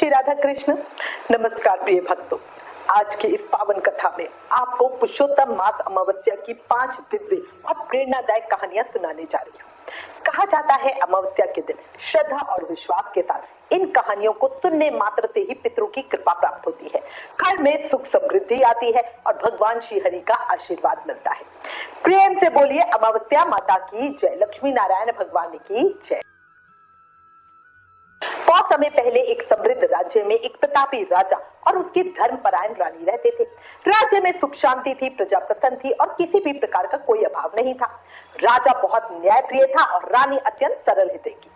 श्री राधा कृष्ण। नमस्कार प्रिय भक्तों, आज की इस पावन कथा में आपको पुरुषोत्तम मास अमावस्या की 5 दिव्य और प्रेरणादायक कहानियां सुनाने जा रही हूँ। कहा जाता है अमावस्या के दिन श्रद्धा और विश्वास के साथ इन कहानियों को सुनने मात्र से ही पितरों की कृपा प्राप्त होती है, घर में सुख समृद्धि आती है और भगवान श्री हरि का आशीर्वाद मिलता है। प्रेम से बोलिए अमावस्या माता की जय, लक्ष्मी नारायण भगवान की जय। बहुत समय पहले एक समृद्ध राज्य में एक प्रतापी राजा और उसकी धर्मपरायण रानी रहते थे। राज्य में सुख शांति थी, प्रजा प्रसन्न थी और किसी भी प्रकार का कोई अभाव नहीं था। राजा बहुत न्यायप्रिय था और रानी अत्यंत सरल हृदय की।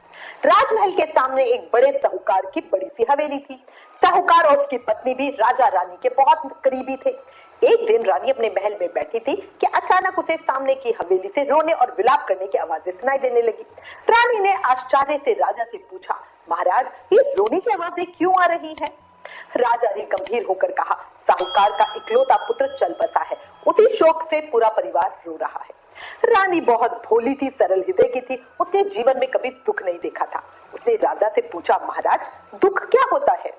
राजमहल के सामने एक बड़े साहूकार की बड़ी सी हवेली थी। साहूकार और उसकी पत्नी भी राजा रानी के बहुत करीबी थे। एक दिन रानी अपने महल में बैठी थी कि अचानक उसे सामने की हवेली से रोने और विलाप करने की आवाजें सुनाई देने लगी। रानी ने आश्चर्य से राजा से पूछा, महाराज ये रोने की आवाजें क्यों आ रही हैं? राजा ने गंभीर होकर कहा, साहूकार का इकलौता पुत्र चल बसा है, उसी शोक से पूरा परिवार रो रहा है। रानी बहुत भोली थी, सरल हृदय की थी, उसने जीवन में कभी दुख नहीं देखा था। उसने राजा से पूछा, महाराज दुख क्या होता है?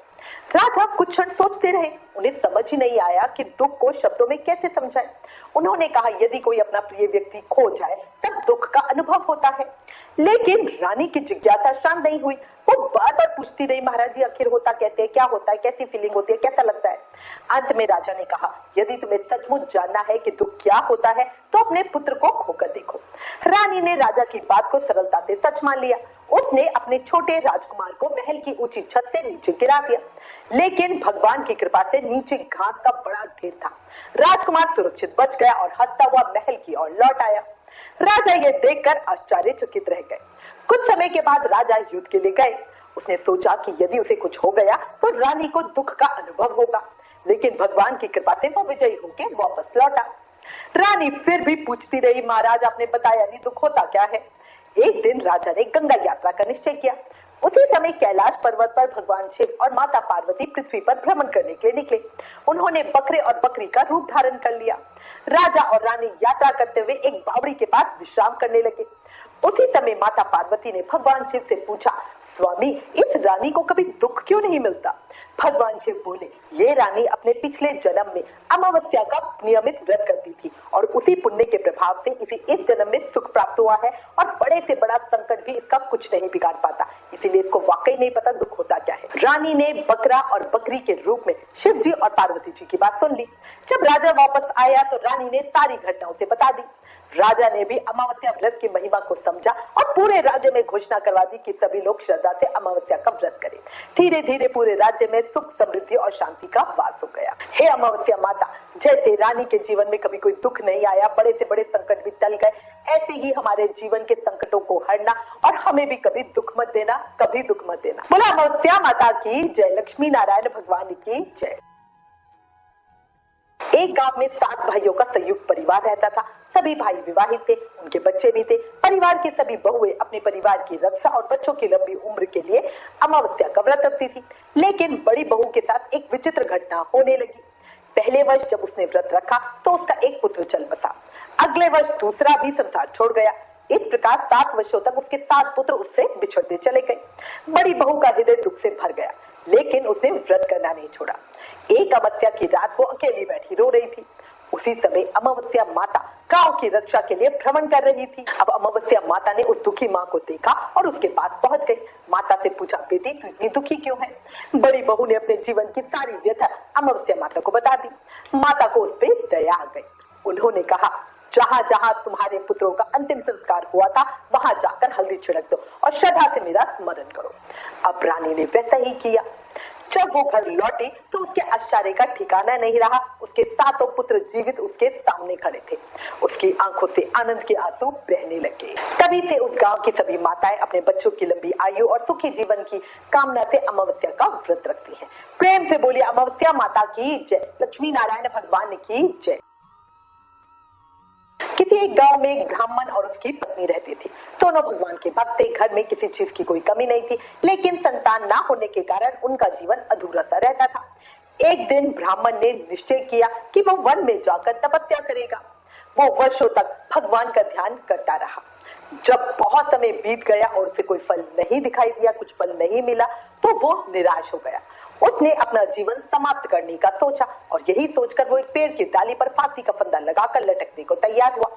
राजा कुछ क्षण सोचते रहे, उन्हें समझ ही नहीं आया कि दुख को शब्दों में कैसे समझाएं। उन्होंने कहा, यदि कोई अपना प्रिय व्यक्ति खो जाए तब दुख का अनुभव होता है। लेकिन रानी की जिज्ञासा शांत नहीं हुई। वो बार बार पूछती रही, महाराज जी आखिर होता कैसे है, क्या होता है, कैसी फीलिंग होती है, कैसा लगता है? अंत में राजा ने कहा, यदि तुम्हें सचमुच जानना है कि दुख क्या होता है तो अपने पुत्र को खोकर देखो। रानी ने राजा की बात को सरलता से सच मान लिया। उसने अपने छोटे राजकुमार को महल की ऊंची छत से नीचे गिरा दिया, लेकिन भगवान की कृपा से नीचे घास का बड़ा ढेर था। राजकुमार सुरक्षित बच गया और हंसता हुआ महल की ओर लौट आया। राजा ये देखकर आश्चर्यचकित रह गए। कुछ समय के बाद राजा युद्ध के लिए गए। उसने सोचा कि यदि उसे कुछ हो गया तो रानी को दुख का अनुभव होगा, लेकिन भगवान की कृपा से वो विजयी होकर वापस लौटा। रानी फिर भी पूछती रही, महाराज आपने बताया नहीं, दुख होता क्या है? एक दिन राजा ने गंगा यात्रा का निश्चय किया। उसी समय कैलाश पर्वत पर भगवान शिव और माता पार्वती पृथ्वी पर भ्रमण करने के लिए निकले। उन्होंने बकरे और बकरी का रूप धारण कर लिया। राजा और रानी यात्रा करते हुए एक बावड़ी के पास विश्राम करने लगे। उसी समय माता पार्वती ने भगवान शिव से पूछा, स्वामी इस रानी को कभी दुख क्यों नहीं मिलता? भगवान शिव बोले, ये रानी अपने पिछले जन्म में अमावस्या का नियमित व्रत करती थी और उसी पुण्य के प्रभाव से इसे इस जन्म में सुख प्राप्त हुआ है और बड़े से बड़ा संकट भी इसका कुछ नहीं बिगाड़ पाता, इसीलिए इसको वाकई नहीं पता दुख होता क्या है। रानी ने बकरा और बकरी के रूप में शिव जी और पार्वती जी की बात सुन ली। जब राजा वापस आया तो रानी ने सारी घटना उसे बता दी। राजा ने भी अमावस्या व्रत की महिमा को समझा और पूरे राज्य में घोषणा करवा दी कि सभी लोग श्रद्धा से अमावस्या का व्रत करें। धीरे धीरे पूरे राज्य में सुख समृद्धि और शांति का वास हो गया। हे अमावस्या माता, जैसे रानी के जीवन में कभी कोई दुख नहीं आया, बड़े से बड़े संकट भी टल गए, ऐसे ही हमारे जीवन के संकटों को हरना और हमें भी कभी दुख मत देना, कभी दुख मत देना। बोला अमावस्या माता की जय, लक्ष्मी नारायण भगवान की जय। एक गांव में 7 भाइयों का संयुक्त परिवार रहता था। सभी भाई विवाहित थे, उनके बच्चे भी थे। परिवार की सभी बहुएं अपने परिवार की रक्षा और बच्चों की लंबी उम्र के लिए अमावस्या का व्रत रखती थी। लेकिन बड़ी बहू के साथ एक विचित्र घटना होने लगी। पहले वर्ष जब उसने व्रत रखा तो उसका एक पुत्र चल बसा। अगले वर्ष दूसरा भी संसार छोड़ गया। इस प्रकार 7 वर्षों तक उसके 7 पुत्र उससे बिछड़ते चले गए। बड़ी बहू का हृदय दुख से भर गया, लेकिन उसने व्रत करना नहीं छोड़ा। एक अमावस्या की रात वो अकेली बैठी रो रही थी। उसी समय अमावस्या माता गांव की रक्षा के लिए भ्रमण कर रही थी। अब अमावस्या माता ने उस दुखी माँ को देखा और उसके पास पहुंच गई। माता से पूछा, बेटी तू इतनी दुखी क्यों है? बड़ी बहू ने अपने जीवन की सारी व्यथा अमावस्या माता को बता दी। माता को उस पर दया आ गई। उन्होंने कहा, जहाँ जहाँ तुम्हारे पुत्रों का अंतिम संस्कार हुआ था वहां जाकर हल्दी छिड़क दो और श्रद्धा से मेरा स्मरण करो। अब रानी ने वैसा ही किया। जब वो घर लौटी तो उसके आश्चर्य का ठिकाना नहीं रहा। उसके 7 पुत्र जीवित उसके सामने खड़े थे। उसकी आंखों से आनंद के आंसू बहने लगे। तभी से उस गांव की सभी माताएं अपने बच्चों की लंबी आयु और सुखी जीवन की कामना से अमावस्या का व्रत रखती हैं। प्रेम से बोलिए अमावस्या माता की जय, लक्ष्मी नारायण भगवान की जय। किसी एक गांव में एक ब्राह्मण और उसकी पत्नी रहती थी। दोनों भगवान के भक्त थे। घर में किसी चीज की कोई कमी नहीं थी, लेकिन संतान ना होने के कारण उनका जीवन अधूरा सा रहता था। एक दिन ब्राह्मण ने निश्चय किया कि वह वन में जाकर तपस्या करेगा। वो वर्षों तक भगवान का ध्यान करता रहा। जब बहुत समय बीत गया और उसे कोई फल नहीं दिखाई दिया, कुछ फल नहीं मिला, तो वो निराश हो गया। उसने अपना जीवन समाप्त करने का सोचा और यही सोचकर वो एक पेड़ की डाली पर फांसी का फंदा लगाकर लटकने को तैयार हुआ।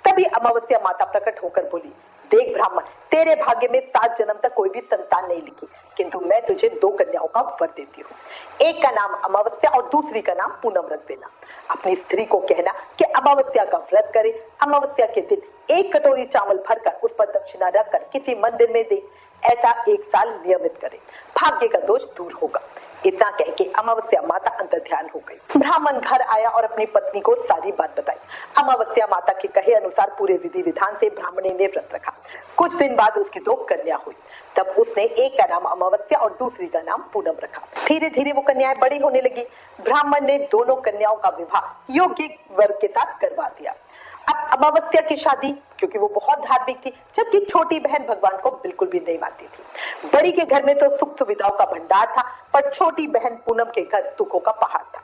तभी अमावस्या माता प्रकट होकर बोली, देख ब्राह्मण, तेरे भाग्य में 7 जन्म तक कोई भी संतान नहीं लिखी, किंतु मैं तुझे 2 कन्याओं का वर देती हूँ। एक का नाम अमावस्या और दूसरी का नाम पूनम रख देना। अपनी स्त्री को कहना कि अमावस्या का व्रत करे, अमावस्या के दिन 1 कटोरी चावल भरकर उस पर दक्षिणा रखकर किसी मंदिर में दे। ऐसा 1 साल नियमित करे, भाग्य का दोष दूर होगा। इतना कह के अमावस्या माता अंतर्ध्यान हो गई। ब्राह्मण घर आया और अपनी पत्नी को सारी बात बताई। अमावस्या माता के कहे अनुसार पूरे विधि विधान से ब्राह्मणी ने व्रत रखा। कुछ दिन बाद उसकी 2 कन्या हुई। तब उसने एक का नाम अमावस्या और दूसरी का नाम पूनम रखा। धीरे धीरे वो कन्याएं बड़ी होने लगी। ब्राह्मण ने दोनों कन्याओं का विवाह योग्य वर के साथ करवा दिया। अब अमावस्या की शादी, क्योंकि वो बहुत धार्मिक थी, जबकि छोटी बहन भगवान को बिल्कुल भी नहीं मानती थी। बड़ी के घर में तो सुख सुविधाओं का भंडार था, पर छोटी बहन पूनम के घर दुखों का पहाड़ था।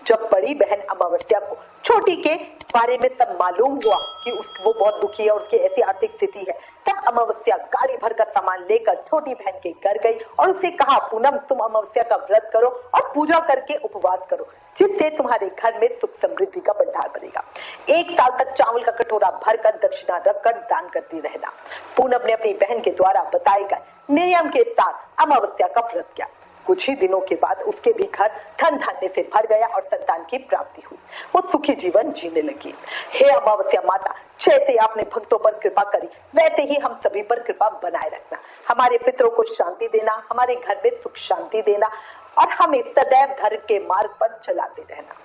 जब बड़ी बहन अमावस्या को छोटी के बारे में सब मालूम हुआ कि वो बहुत दुखी है और उसकी ऐसी आर्थिक स्थिति है, तब अमावस्या गाड़ी भरकर सामान लेकर छोटी बहन के घर गई और उसे कहा, पूनम, तुम अमावस्या का व्रत करो और पूजा करके उपवास करो, जिससे तुम्हारे घर में सुख समृद्धि का भंडार बनेगा। 1 साल तक चावल का कटोरा भरकर दक्षिणा रखकर दान करती रहना। पूनम ने अपनी बहन के द्वारा बताए गए नियम के साथ अमावस्या का व्रत किया। कुछ ही दिनों के बाद उसके भी घर धन धान्य से भर गया और संतान की प्राप्ति हुई। वो सुखी जीवन जीने लगी। हे अमावस्या माता, जैसे आपने भक्तों पर कृपा करी, वैसे ही हम सभी पर कृपा बनाए रखना। हमारे पितरों को शांति देना, हमारे घर में सुख शांति देना और हमें सदैव धर्म के मार्ग पर चलाते रहना।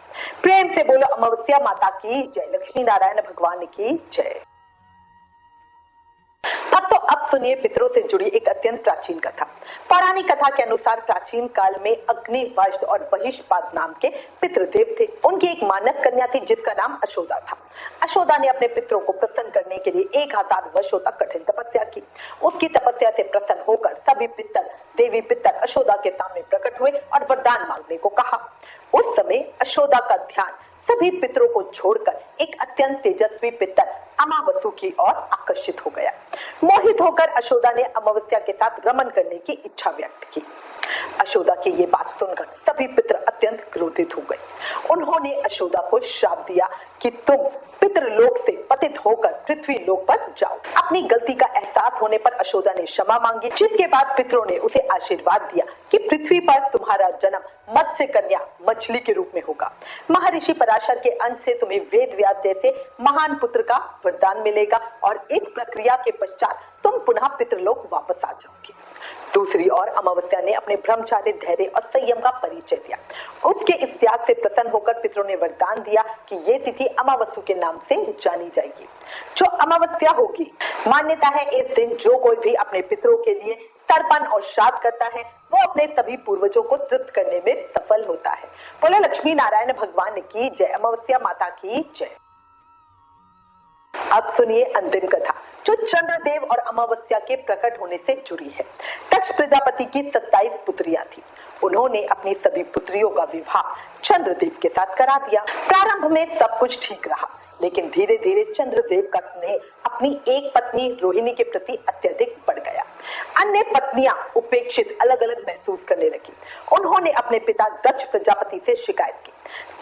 प्रेम से बोलो अमावस्या माता की जय, लक्ष्मी नारायण भगवान की जय। तो अब सुनिए पितरों से जुड़ी एक अत्यंत प्राचीन कथा। पौराणिक कथा के अनुसार प्राचीन काल में अग्नि, वज्र और बहिष्पाद नाम के पितृदेव थे। उनकी एक मानस कन्या थी जिसका नाम अशोदा था। अशोदा ने अपने पितरों को प्रसन्न करने के लिए 1000 वर्षों तक कठिन तपस्या की। उसकी तपस्या से प्रसन्न होकर सभी पितर, देवी पितर अशोदा के सामने प्रकट हुए और वरदान मांगने को कहा। उस समय अशोदा का ध्यान सभी पितरों को छोड़कर एक अत्यंत तेजस्वी पितर अमावसु की ओर आकर्षित हो गया। मोहित होकर अशोदा ने अमावस्या के साथ रमन करने की इच्छा व्यक्त की। अशोदा की ये बात सुनकर सभी पितर अत्यंत क्रोधित हो गए। उन्होंने अशोदा को श्राप दिया कि तुम पितृलोक से पतित होकर पृथ्वी लोक पर जाओ। अपनी गलती का एहसास होने पर अशोदा ने क्षमा मांगी, जिसके बाद पितरों ने उसे आशीर्वाद दिया कि पृथ्वी पर तुम्हारा जन्म मत्स्य कन्या मछली के रूप में होगा। महर्षि पराशर के अंश से तुम्हें वेद व्यास जैसे महान पुत्र का वरदान मिलेगा और इस प्रक्रिया के पश्चात तुम पुनः पितृलोक वापस आ जाओगे। दूसरी ओर अमावस्या ने अपने ब्रह्मचार्य, धैर्य और संयम का परिचय दिया। उसके इस त्याग से प्रसन्न होकर पितरों ने वरदान दिया कि ये तिथि अमावस्या के नाम से जानी जाएगी। जो अमावस्या होगी, मान्यता है इस दिन जो कोई भी अपने पितरों के लिए तर्पण और श्राद्ध करता है, वो अपने सभी पूर्वजों को तृप्त करने में सफल होता है। बोले लक्ष्मी नारायण भगवान की जय, अमावस्या माता की जय। अब सुनिए अंतिम कथा, जो चंद्रदेव और अमावस्या के प्रकट होने से जुड़ी है। दक्ष प्रजापति की 27 पुत्रियां थी। उन्होंने अपनी सभी पुत्रियों का विवाह चंद्रदेव के साथ करा दिया। प्रारंभ में सब कुछ ठीक रहा, लेकिन धीरे धीरे चंद्रदेव का स्नेह अपनी एक पत्नी रोहिणी के प्रति अत्यधिक बढ़ गया। अन्य पत्नियां उपेक्षित, अलग अलग महसूस करने लगी। उन्होंने अपने पिता दक्ष प्रजापति से शिकायत की।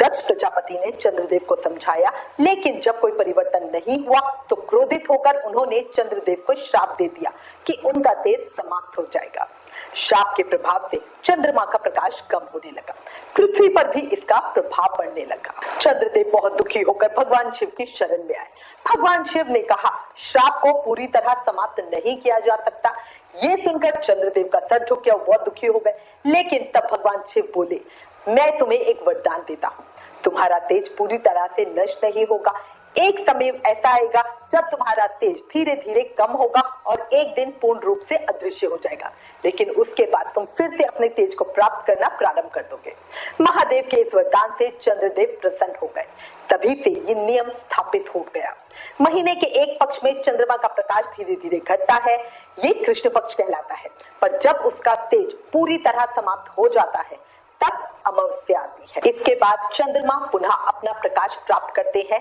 दक्ष प्रजापति ने चंद्रदेव को समझाया, लेकिन जब कोई परिवर्तन नहीं हुआ तो क्रोधित होकर उन्होंने चंद्रदेव को श्राप दे दिया कि उनका तेज समाप्त हो जाएगा। श्राप के प्रभाव से चंद्रमा का प्रकाश कम होने लगा। पृथ्वी पर भी इसका प्रभाव पड़ने लगा। चंद्रदेव बहुत दुखी होकर भगवान शिव की शरण में आए। भगवान शिव ने कहा, श्राप को पूरी तरह समाप्त नहीं किया जा सकता। ये सुनकर चंद्रदेव का सर झुक गया, बहुत दुखी हो गए। लेकिन तब भगवान शिव बोले, मैं तुम्हें एक वरदान देता हूँ, तुम्हारा तेज पूरी तरह से नष्ट नहीं होगा। एक समय ऐसा आएगा जब तुम्हारा तेज धीरे धीरे कम होगा और एक दिन पूर्ण रूप से अदृश्य हो जाएगा, लेकिन उसके बाद तुम फिर से अपने तेज को प्राप्त करना प्रारंभ कर दोगे। महादेव के इस वरदान से चंद्रदेव प्रसन्न हो गए। तभी से ये नियम स्थापित हो गया। महीने के एक पक्ष में चंद्रमा का प्रकाश धीरे धीरे घटता है, ये कृष्ण पक्ष कहलाता है। पर जब उसका तेज पूरी तरह समाप्त हो जाता है तब अमावस्या आती है। इसके बाद चंद्रमा पुनः अपना प्रकाश प्राप्त करते हैं,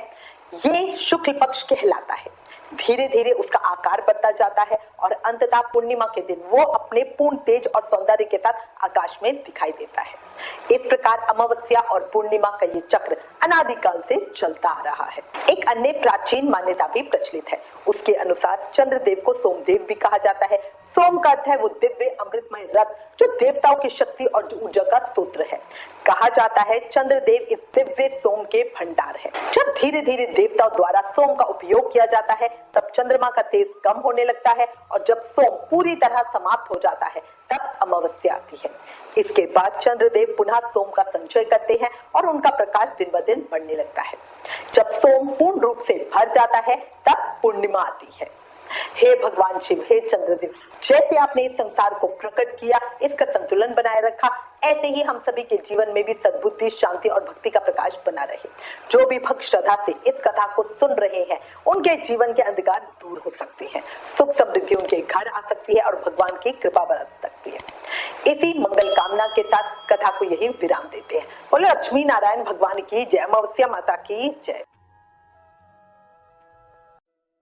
ये शुक्ल पक्ष कहलाता है। धीरे धीरे उसका आकार बढ़ता जाता है और अंततः पूर्णिमा के दिन वो अपने पूर्ण तेज और सौंदर्य के साथ आकाश में दिखाई देता है। इस प्रकार अमावस्या और पूर्णिमा का ये चक्र अनादिकाल से चलता आ रहा है। एक अन्य प्राचीन मान्यता भी प्रचलित है। उसके अनुसार चंद्रदेव को सोमदेव भी कहा जाता है। सोम का अर्थ है वो दिव्य अमृतमय रथ जो देवताओं की शक्ति और ऊर्जा का सूत्र है। कहा जाता है चंद्रदेव इस दिव्य सोम के भंडार है। जब धीरे धीरे देवताओं द्वारा सोम का उपयोग किया जाता है तब चंद्रमा का तेज कम होने लगता है और जब सोम पूरी तरह समाप्त हो जाता है तब अमावस्या आती है। इसके बाद चंद्रदेव पुनः सोम का संचय करते हैं और उनका प्रकाश दिन ब दिन बढ़ने लगता है। जब सोम पूर्ण रूप से भर जाता है तब पूर्णिमा आती है। हे भगवान शिव, हे चंद्रदेव, जैसे आपने इस संसार को प्रकट किया, इसका संतुलन बनाए रखा, ऐसे ही हम सभी के जीवन में भी सद्बुद्धि, शांति और भक्ति का प्रकाश बना रहे। जो भी भक्त श्रद्धा से इस कथा को सुन रहे हैं उनके जीवन के अंधकार दूर हो सकते हैं, सुख समृद्धि उनके घर आ सकती है और भगवान की कृपा बरस सकती है। इसी मंगल कामना के साथ कथा को यही विराम देते हैं। बोले लक्ष्मी नारायण भगवान की जय, अमावस्या माता की जय।